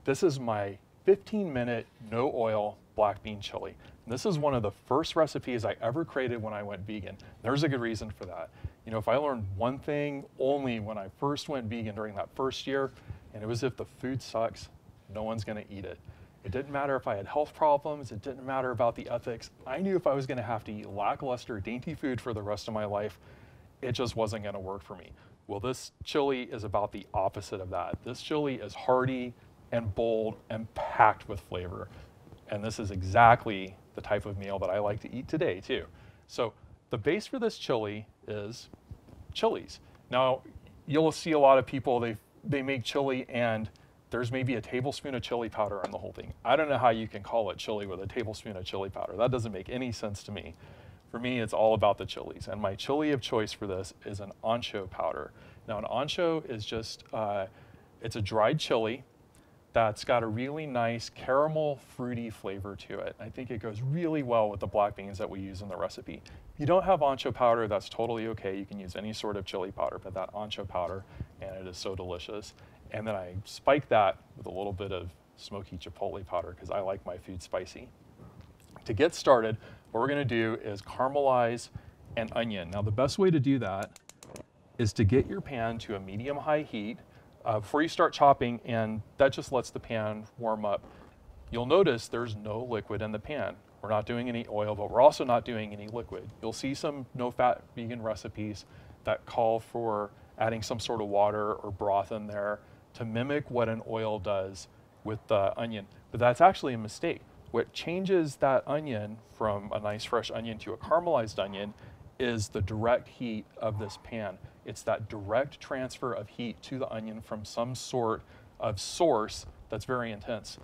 This is my 15-minute no oil black bean chili. And this is one of the first recipes I ever created when I went vegan. There's a good reason for that. You know, if I learned one thing only when I first went vegan during that first year, and it was if the food sucks, no one's gonna eat it. It didn't matter if I had health problems, it didn't matter about the ethics. I knew if I was gonna have to eat lackluster, dainty food for the rest of my life, it just wasn't gonna work for me. Well, this chili is about the opposite of that. This chili is hearty and bold and packed with flavor. And this is exactly the type of meal that I like to eat today too. So the base for this chili is chilies. Now, you'll see a lot of people, they make chili and there's maybe a tablespoon of chili powder on the whole thing. I don't know how you can call it chili with a tablespoon of chili powder. That doesn't make any sense to me. For me, it's all about the chilies. And my chili of choice for this is an ancho powder. Now, an ancho is just, it's a dried chili that's got a really nice caramel fruity flavor to it. I think it goes really well with the black beans that we use in the recipe. If you don't have ancho powder, that's totally okay. You can use any sort of chili powder, but that ancho powder, and it is so delicious. And then I spike that with a little bit of smoky chipotle powder because I like my food spicy. To get started, what we're gonna do is caramelize an onion. Now the best way to do that is to get your pan to a medium-high heat before you start chopping, and that just lets the pan warm up. You'll notice there's no liquid in the pan. We're not doing any oil, but we're also not doing any liquid. You'll see some no-fat vegan recipes that call for adding some sort of water or broth in there to mimic what an oil does with the onion. But that's actually a mistake. What changes that onion from a nice fresh onion to a caramelized onion is the direct heat of this pan. It's that direct transfer of heat to the onion from some sort of source that's very intense.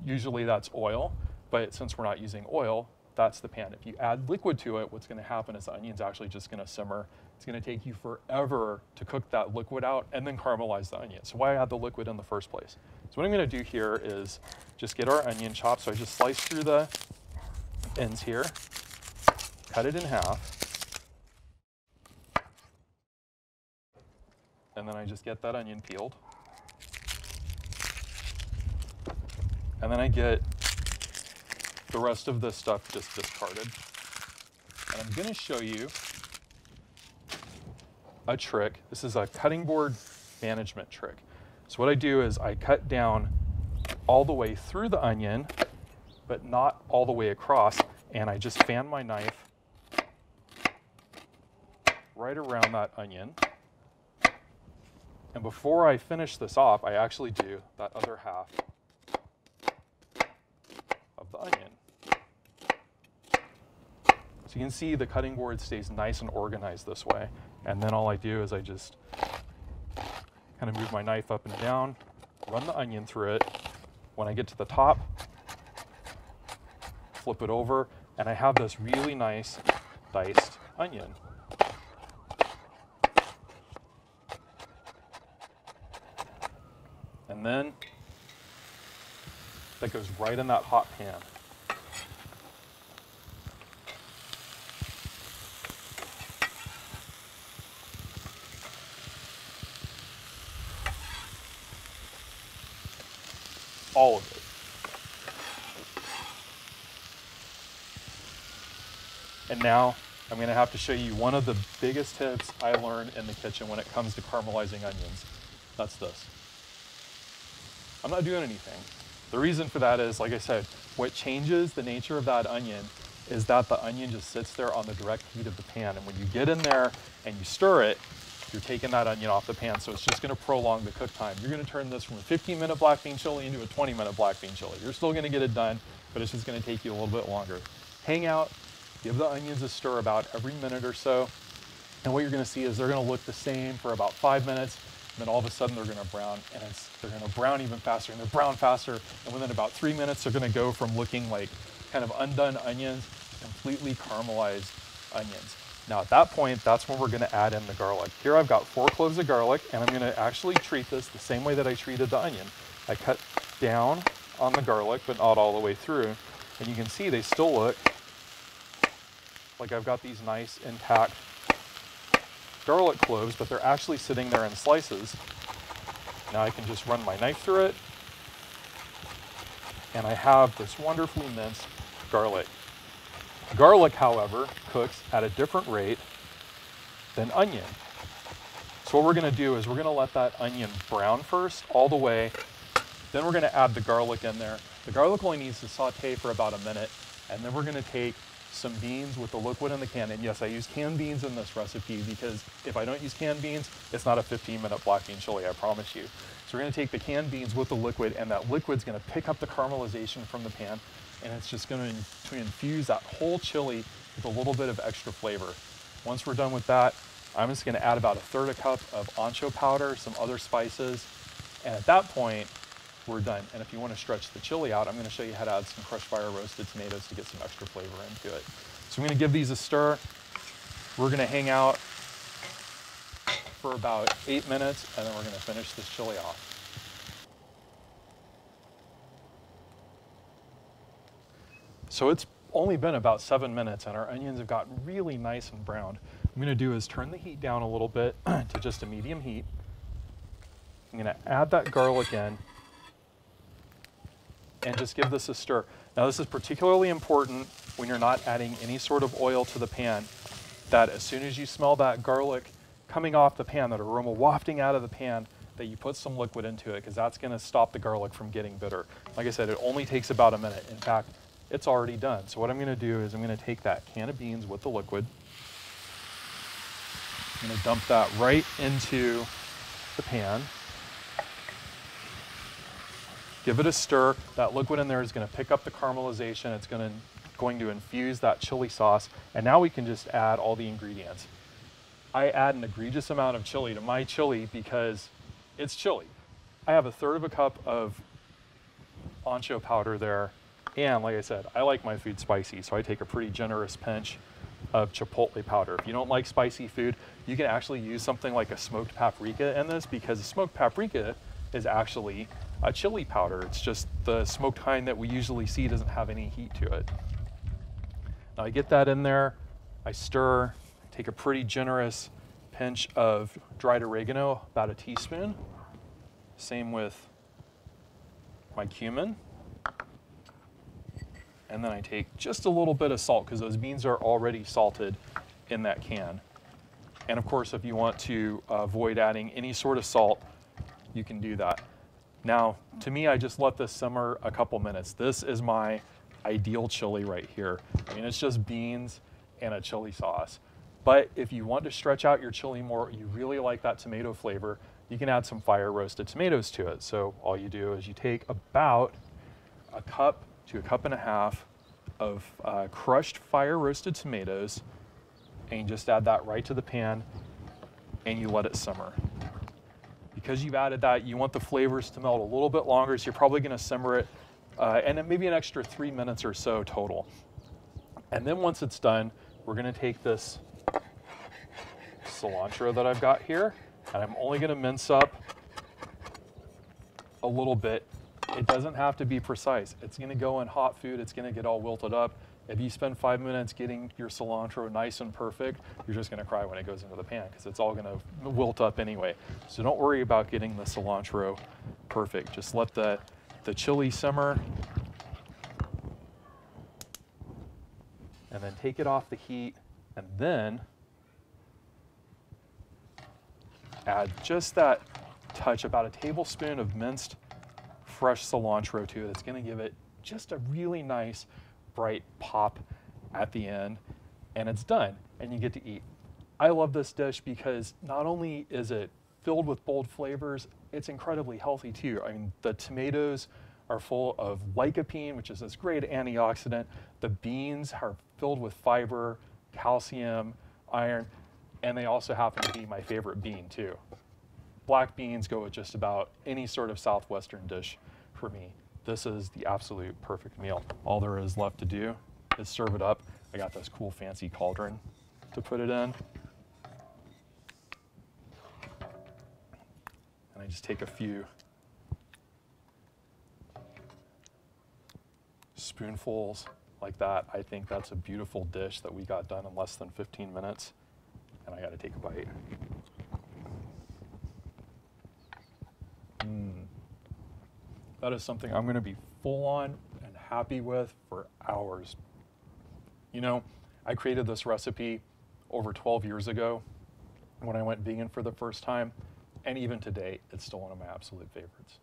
Usually that's oil, but since we're not using oil, that's the pan. If you add liquid to it, what's gonna happen is the onion's actually just gonna simmer. It's gonna take you forever to cook that liquid out and then caramelize the onion. So why add the liquid in the first place? So what I'm gonna do here is just get our onion chopped. So I just slice through the ends here, cut it in half, and then I just get that onion peeled. And then I get the rest of this stuff just discarded. And I'm gonna show you a trick. This is a cutting board management trick. So what I do is I cut down all the way through the onion, but not all the way across, and I just fan my knife right around that onion. And before I finish this off, I actually do that other half of the onion. So you can see the cutting board stays nice and organized this way. And then all I do is I just kind of move my knife up and down, run the onion through it. When I get to the top, flip it over, and I have this really nice diced onion. And then that goes right in that hot pan. All of it. And now I'm going to have to show you one of the biggest tips I learned in the kitchen when it comes to caramelizing onions. That's this. I'm not doing anything. The reason for that is, like I said, what changes the nature of that onion is that the onion just sits there on the direct heat of the pan. And when you get in there and you stir it, you're taking that onion off the pan. So it's just gonna prolong the cook time. You're gonna turn this from a 15-minute black bean chili into a 20-minute black bean chili. You're still gonna get it done, but it's just gonna take you a little bit longer. Hang out, give the onions a stir about every minute or so. And what you're gonna see is they're gonna look the same for about 5 minutes. And then all of a sudden they're gonna brown, and they're gonna brown even faster, and they're brown faster. And within about 3 minutes, they're gonna go from looking like kind of undone onions to completely caramelized onions. Now at that point, that's when we're gonna add in the garlic. Here I've got 4 cloves of garlic, and I'm gonna actually treat this the same way that I treated the onion. I cut down on the garlic, but not all the way through. And you can see they still look like I've got these nice intact garlic cloves, but they're actually sitting there in slices. Now I can just run my knife through it, and I have this wonderfully minced garlic. Garlic, however, cooks at a different rate than onion. So what we're gonna do is we're gonna let that onion brown first, all the way. Then we're gonna add the garlic in there. The garlic only needs to saute for about a minute, and then we're gonna take some beans with the liquid in the can. And yes, I use canned beans in this recipe because if I don't use canned beans, it's not a 15-minute black bean chili, I promise you. So we're gonna take the canned beans with the liquid, and that liquid's gonna pick up the caramelization from the pan, and it's just going to infuse that whole chili with a little bit of extra flavor. Once we're done with that, I'm just gonna add about 1/3 cup of ancho powder, some other spices, and at that point, we're done. And if you want to stretch the chili out, I'm gonna show you how to add some crushed fire roasted tomatoes to get some extra flavor into it. So I'm gonna give these a stir. We're gonna hang out for about 8 minutes, and then we're gonna finish this chili off. So it's only been about 7 minutes, and our onions have gotten really nice and browned. What I'm gonna do is turn the heat down a little bit to just a medium heat. I'm gonna add that garlic in and just give this a stir. Now this is particularly important when you're not adding any sort of oil to the pan, that as soon as you smell that garlic coming off the pan, that aroma wafting out of the pan, that you put some liquid into it, because that's gonna stop the garlic from getting bitter. Like I said, it only takes about a minute. In fact, it's already done. So what I'm gonna do is I'm gonna take that can of beans with the liquid, I'm gonna dump that right into the pan. Give it a stir. That liquid in there is gonna pick up the caramelization. It's going to infuse that chili sauce. And now we can just add all the ingredients. I add an egregious amount of chili to my chili because it's chili. I have 1/3 cup of ancho powder there. And like I said, I like my food spicy, so I take a pretty generous pinch of chipotle powder. If you don't like spicy food, you can actually use something like a smoked paprika in this, because smoked paprika is actually a chili powder. It's just the smoked kind that we usually see doesn't have any heat to it. Now I get that in there, I stir, take a pretty generous pinch of dried oregano, about a teaspoon. Same with my cumin. And then I take just a little bit of salt, because those beans are already salted in that can. And of course, if you want to avoid adding any sort of salt, you can do that. Now, to me, I just let this simmer a couple minutes. This is my ideal chili right here. I mean, it's just beans and a chili sauce. But if you want to stretch out your chili more, you really like that tomato flavor, you can add some fire roasted tomatoes to it. So all you do is you take about a cup to a cup and a half of crushed fire roasted tomatoes, and you just add that right to the pan and you let it simmer. Because you've added that, you want the flavors to melt a little bit longer, so you're probably gonna simmer it and then maybe an extra 3 minutes or so total. And then once it's done, we're gonna take this cilantro that I've got here, and I'm only gonna mince up a little bit. It doesn't have to be precise. It's gonna go in hot food, it's gonna get all wilted up. If you spend 5 minutes getting your cilantro nice and perfect, you're just gonna cry when it goes into the pan, because it's all gonna wilt up anyway. So don't worry about getting the cilantro perfect. Just let the chili simmer, and then take it off the heat, and then add just that touch, about a tablespoon of minced fresh cilantro to it. It's gonna give it just a really nice bright pop at the end, and it's done, and you get to eat. I love this dish because not only is it filled with bold flavors, it's incredibly healthy too. I mean, the tomatoes are full of lycopene, which is this great antioxidant. The beans are filled with fiber, calcium, iron, and they also happen to be my favorite bean too. Black beans go with just about any sort of Southwestern dish for me. This is the absolute perfect meal. All there is left to do is serve it up. I got this cool fancy cauldron to put it in. And I just take a few spoonfuls like that. I think that's a beautiful dish that we got done in less than 15 minutes. And I gotta take a bite. that is something I'm going to be full on and happy with for hours. You know, I created this recipe over 12 years ago when I went vegan for the first time, and even today, it's still one of my absolute favorites.